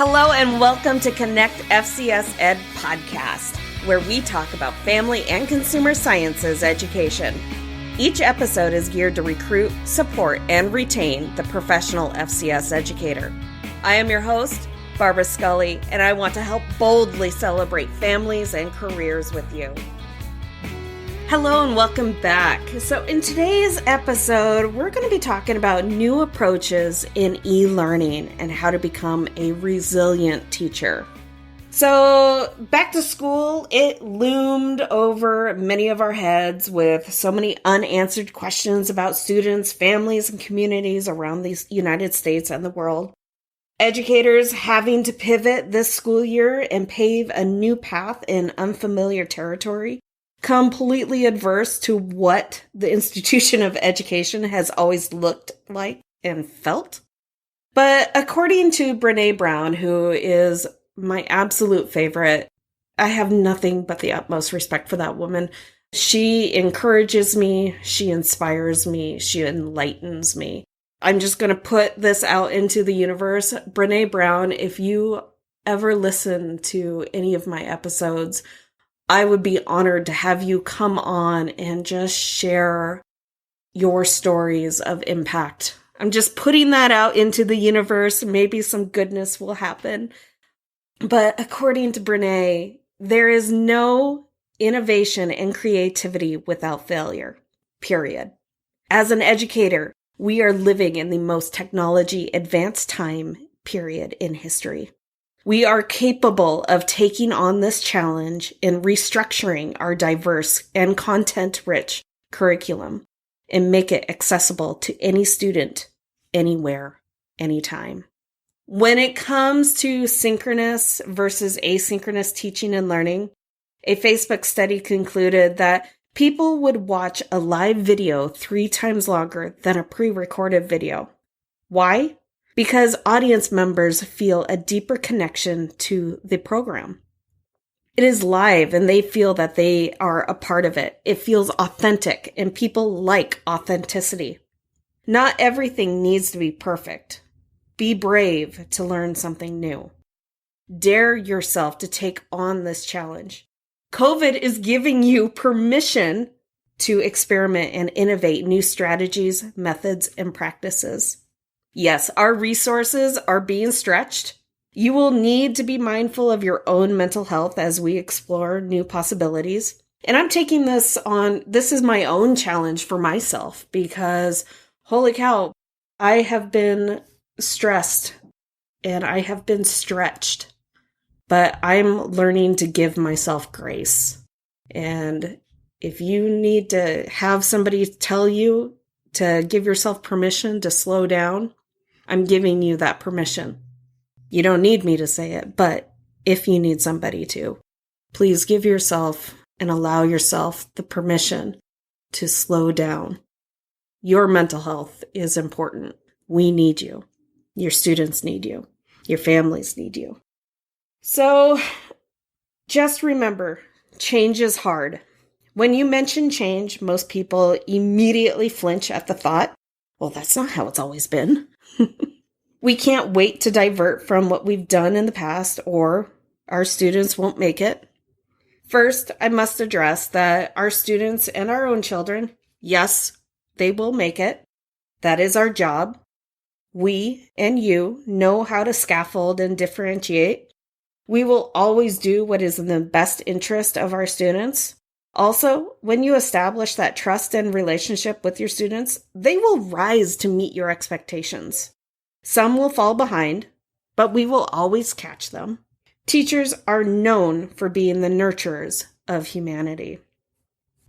Hello and welcome to Connect FCS Ed Podcast, where we talk about family and consumer sciences education. Each episode is geared to recruit, support, and retain the professional FCS educator. I am your host, Barbara Scully, and I want to help boldly celebrate families and careers with you. Hello and welcome back. So in today's episode, we're going to be talking about new approaches in e-learning and how to become a resilient teacher. So back to school, it loomed over many of our heads with so many unanswered questions about students, families, and communities around the United States and the world. Educators having to pivot this school year and pave a new path in unfamiliar territory, completely adverse to what the institution of education has always looked like and felt. But according to Brene Brown, who is my absolute favorite, I have nothing but the utmost respect for that woman. She encourages me, she inspires me, she enlightens me. I'm just going to put this out into the universe. Brene Brown, if you ever listen to any of my episodes, I would be honored to have you come on and just share your stories of impact. I'm just putting that out into the universe. Maybe some goodness will happen. But according to Brene, there is no innovation and creativity without failure, period. As an educator, we are living in the most technology advanced time period in history. We are capable of taking on this challenge and restructuring our diverse and content-rich curriculum and make it accessible to any student, anywhere, anytime. When it comes to synchronous versus asynchronous teaching and learning, a Facebook study concluded that people would watch a live video 3 times longer than a pre-recorded video. Why? Because audience members feel a deeper connection to the program. It is live and they feel that they are a part of it. It feels authentic and people like authenticity. Not everything needs to be perfect. Be brave to learn something new. Dare yourself to take on this challenge. COVID is giving you permission to experiment and innovate new strategies, methods, and practices. Yes, our resources are being stretched. You will need to be mindful of your own mental health as we explore new possibilities. And I'm taking this on, this is my own challenge for myself because, holy cow, I have been stressed and I have been stretched, but I'm learning to give myself grace. And if you need to have somebody tell you to give yourself permission to slow down, I'm giving you that permission. You don't need me to say it, but if you need somebody to, please give yourself and allow yourself the permission to slow down. Your mental health is important. We need you. Your students need you. Your families need you. So just remember, change is hard. When you mention change, most people immediately flinch at the thought, well, that's not how it's always been. We can't wait to divert from what we've done in the past or our students won't make it. First, I must address that our students and our own children, yes, they will make it. That is our job. We and you know how to scaffold and differentiate. We will always do what is in the best interest of our students. Also, when you establish that trust and relationship with your students, they will rise to meet your expectations. Some will fall behind, but we will always catch them. Teachers are known for being the nurturers of humanity.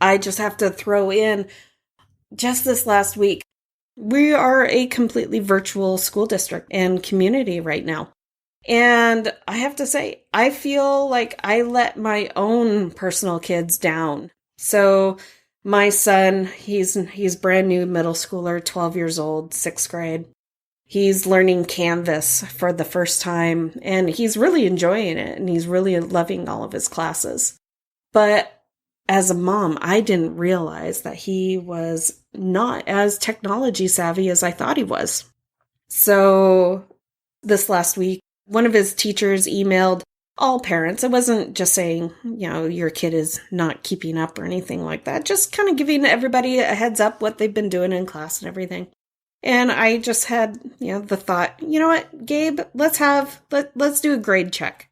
I just have to throw in, just this last week, we are a completely virtual school district and community right now. And I have to say, I feel like I let my own personal kids down. So my son, he's brand new middle schooler, 12 years old, 6th grade. He's learning Canvas for the first time, and he's really enjoying it, and he's really loving all of his classes. But as a mom, I didn't realize that he was not as technology savvy as I thought he was. So this last week, one of his teachers emailed all parents. It wasn't just saying, your kid is not keeping up or anything like that. Just kind of giving everybody a heads up what they've been doing in class and everything. And I just had, the thought, you know what, Gabe, let's do a grade check.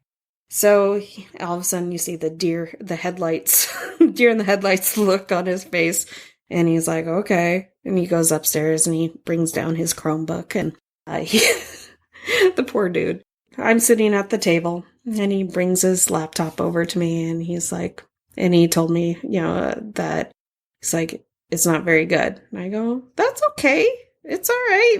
So all of a sudden you see the deer in the headlights look on his face. And he's like, okay. And he goes upstairs and he brings down his Chromebook. And the poor dude, I'm sitting at the table and he brings his laptop over to me and he's like, and he told me, that he's like, it's not very good. And I go, that's okay. It's all right.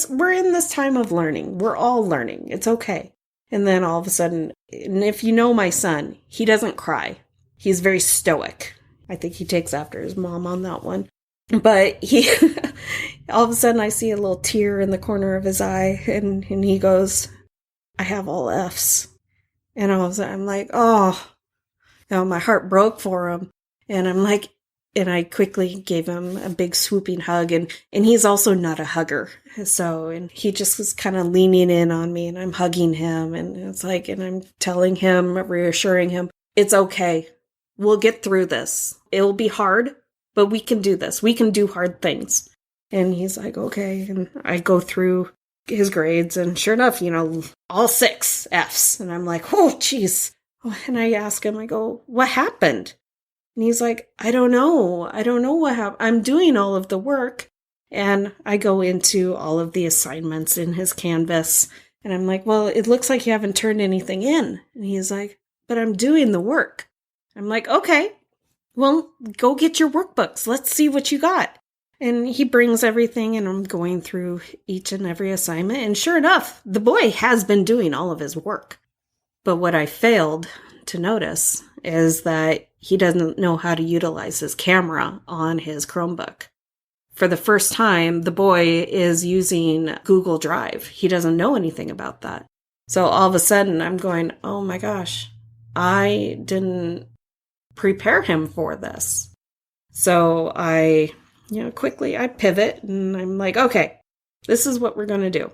We're in this time of learning. We're all learning. It's okay. And then all of a sudden, and if you know my son, he doesn't cry. He's very stoic. I think he takes after his mom on that one. But he, all of a sudden I see a little tear in the corner of his eye and he goes, I have all Fs. And all of a sudden I'm like, oh, my heart broke for him. And I'm like, and I quickly gave him a big swooping hug. And he's also not a hugger. So, and he just was kind of leaning in on me and I'm hugging him. And it's like, and I'm telling him, reassuring him, it's okay. We'll get through this. It'll be hard, but we can do this. We can do hard things. And he's like, okay. And I go through his grades and sure enough, all 6 Fs. And I'm like, oh, geez. And I ask him, I go, what happened? And he's like, I don't know. I don't know what happened. I'm doing all of the work. And I go into all of the assignments in his Canvas. And I'm like, well, it looks like you haven't turned anything in. And he's like, but I'm doing the work. I'm like, okay, well, go get your workbooks. Let's see what you got. And he brings everything and I'm going through each and every assignment. And sure enough, the boy has been doing all of his work. But what I failed to notice is that he doesn't know how to utilize his camera on his Chromebook. For the first time, the boy is using Google Drive. He doesn't know anything about that. So all of a sudden I'm going, oh my gosh, I didn't prepare him for this. So I, quickly I pivot and I'm like, okay, this is what we're going to do.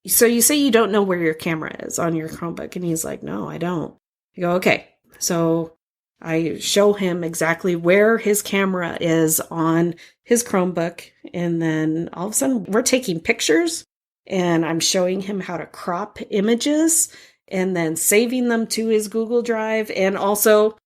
So you say you don't know where your camera is on your Chromebook. And he's like, no, I don't. I go, okay. So I show him exactly where his camera is on his Chromebook. And then all of a sudden we're taking pictures and I'm showing him how to crop images and then saving them to his Google Drive. And also,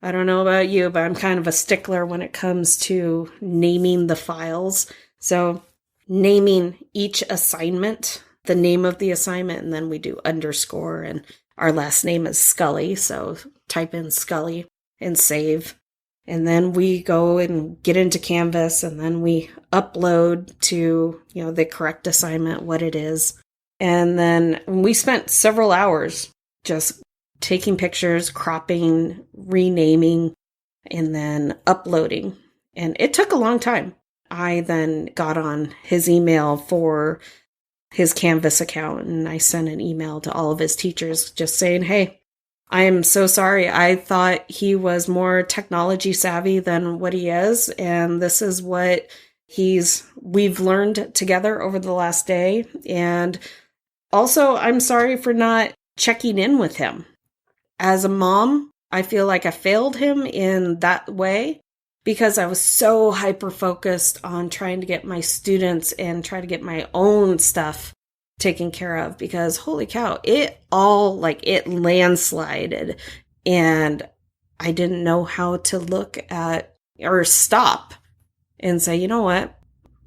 I don't know about you, but I'm kind of a stickler when it comes to naming the files. So naming each assignment, the name of the assignment, and then we do underscore, and our last name is Scully. So type in Scully and save. And then we go and get into Canvas and then we upload to, the correct assignment, what it is. And then we spent several hours just taking pictures, cropping, renaming, and then uploading. And it took a long time. I then got on his email for his Canvas account and I sent an email to all of his teachers just saying, hey, I am so sorry. I thought he was more technology savvy than what he is. And this is what we've learned together over the last day. And also, I'm sorry for not checking in with him. As a mom, I feel like I failed him in that way because I was so hyper-focused on trying to get my students and try to get my own stuff taken care of because holy cow, it landslided and I didn't know how to look at or stop and say, you know what,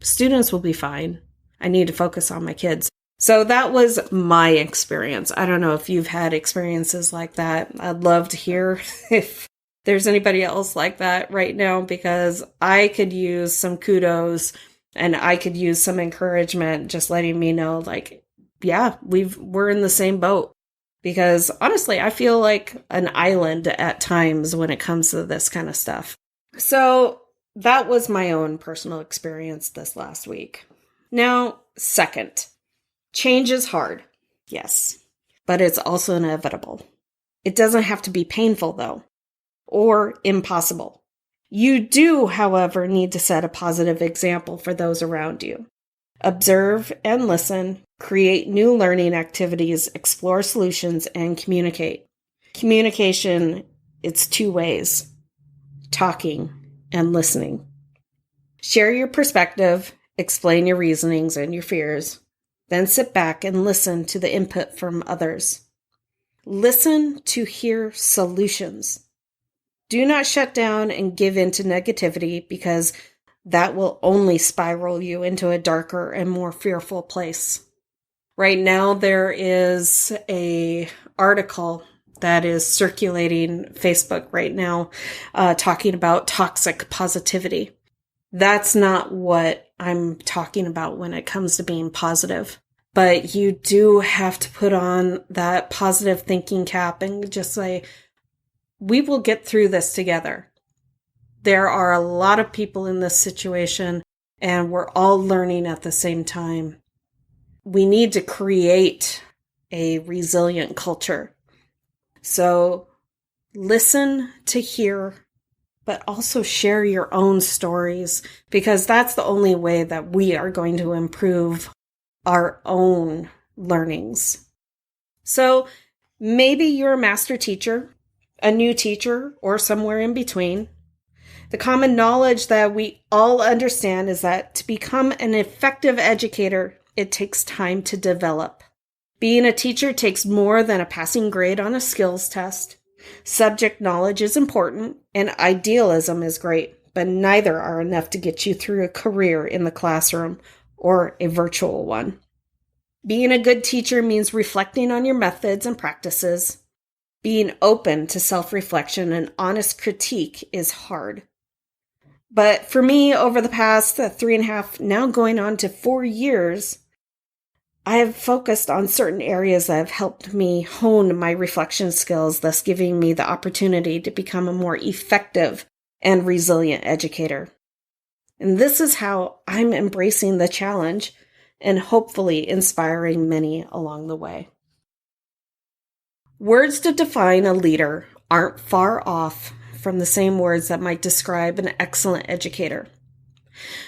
students will be fine. I need to focus on my kids. So that was my experience. I don't know if you've had experiences like that. I'd love to hear if there's anybody else like that right now because I could use some kudos and I could use some encouragement just letting me know we're in the same boat because honestly, I feel like an island at times when it comes to this kind of stuff. So that was my own personal experience this last week. Now, second, change is hard, yes, but it's also inevitable. It doesn't have to be painful, though, or impossible. You do, however, need to set a positive example for those around you. Observe and listen, create new learning activities, explore solutions, and communicate. Communication, it's two ways, talking and listening. Share your perspective, explain your reasonings and your fears, then sit back and listen to the input from others. Listen to hear solutions. Do not shut down and give in to negativity, because that will only spiral you into a darker and more fearful place. Right now, there is an article that is circulating Facebook right now, talking about toxic positivity. That's not what I'm talking about when it comes to being positive. But you do have to put on that positive thinking cap and just say, we will get through this together. There are a lot of people in this situation, and we're all learning at the same time. We need to create a resilient culture. So listen to hear, but also share your own stories, because that's the only way that we are going to improve our own learnings. So maybe you're a master teacher, a new teacher, or somewhere in between. The common knowledge that we all understand is that to become an effective educator, it takes time to develop. Being a teacher takes more than a passing grade on a skills test. Subject knowledge is important, and idealism is great, but neither are enough to get you through a career in the classroom or a virtual one. Being a good teacher means reflecting on your methods and practices. Being open to self-reflection and honest critique is hard. But for me, over the past 3.5, now going on to 4 years, I have focused on certain areas that have helped me hone my reflection skills, thus giving me the opportunity to become a more effective and resilient educator. And this is how I'm embracing the challenge and hopefully inspiring many along the way. Words to define a leader aren't far off from the same words that might describe an excellent educator.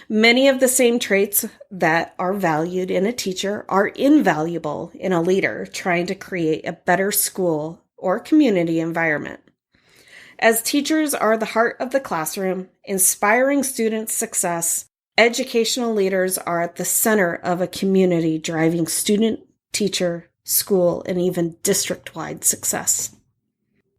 Many of the same traits that are valued in a teacher are invaluable in a leader trying to create a better school or community environment. As teachers are the heart of the classroom, inspiring students' success, educational leaders are at the center of a community driving student, teacher, school, and even district-wide success.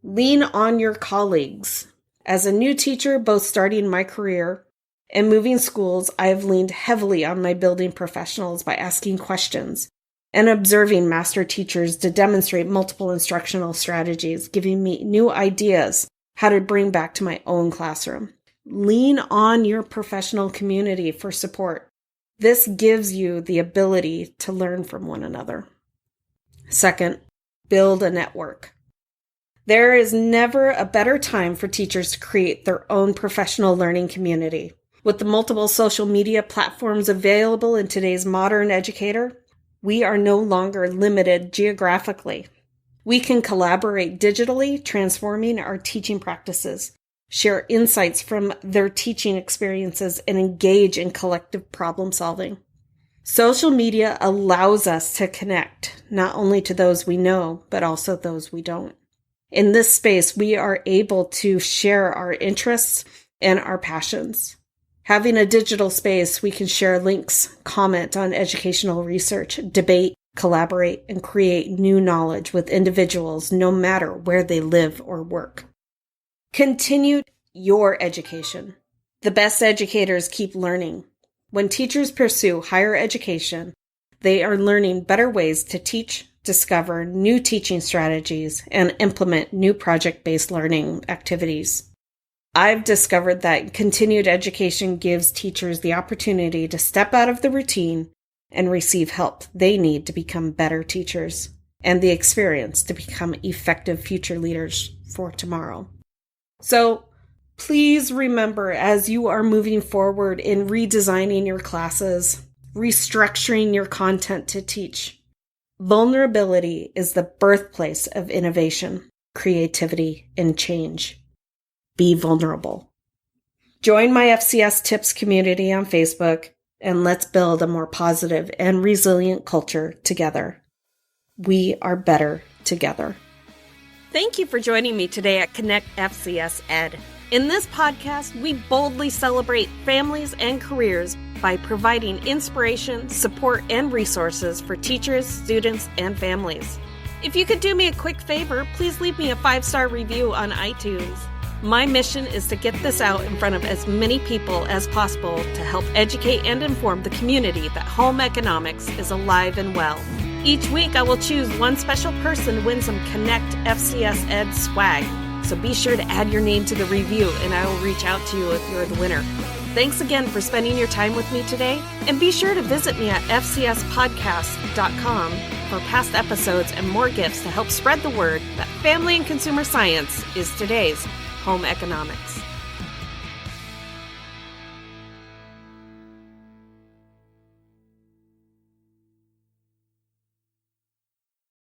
Lean on your colleagues. As a new teacher, both starting my career and moving schools, I have leaned heavily on my building professionals by asking questions and observing master teachers to demonstrate multiple instructional strategies, giving me new ideas how to bring back to my own classroom. Lean on your professional community for support. This gives you the ability to learn from one another. Second, build a network. There is never a better time for teachers to create their own professional learning community. With the multiple social media platforms available in today's modern educator, we are no longer limited geographically. We can collaborate digitally, transforming our teaching practices, share insights from their teaching experiences, and engage in collective problem solving. Social media allows us to connect not only to those we know, but also those we don't. In this space, we are able to share our interests and our passions. Having a digital space, we can share links, comment on educational research, debate, collaborate, and create new knowledge with individuals no matter where they live or work. Continue your education. The best educators keep learning. When teachers pursue higher education, they are learning better ways to teach, discover new teaching strategies, and implement new project-based learning activities. I've discovered that continued education gives teachers the opportunity to step out of the routine and receive help they need to become better teachers and the experience to become effective future leaders for tomorrow. So please remember, as you are moving forward in redesigning your classes, restructuring your content to teach, vulnerability is the birthplace of innovation, creativity, and change. Be vulnerable. Join my FCS Tips community on Facebook. and let's build a more positive and resilient culture together. We are better together. Thank you for joining me today at Connect FCS Ed. In this podcast, we boldly celebrate families and careers by providing inspiration, support, and resources for teachers, students, and families. If you could do me a quick favor, please leave me a 5-star review on iTunes. My mission is to get this out in front of as many people as possible to help educate and inform the community that home economics is alive and well. Each week, I will choose one special person to win some Connect FCS Ed swag. So be sure to add your name to the review and I will reach out to you if you're the winner. Thanks again for spending your time with me today, and be sure to visit me at fcspodcast.com for past episodes and more gifts to help spread the word that family and consumer science is today's home economics.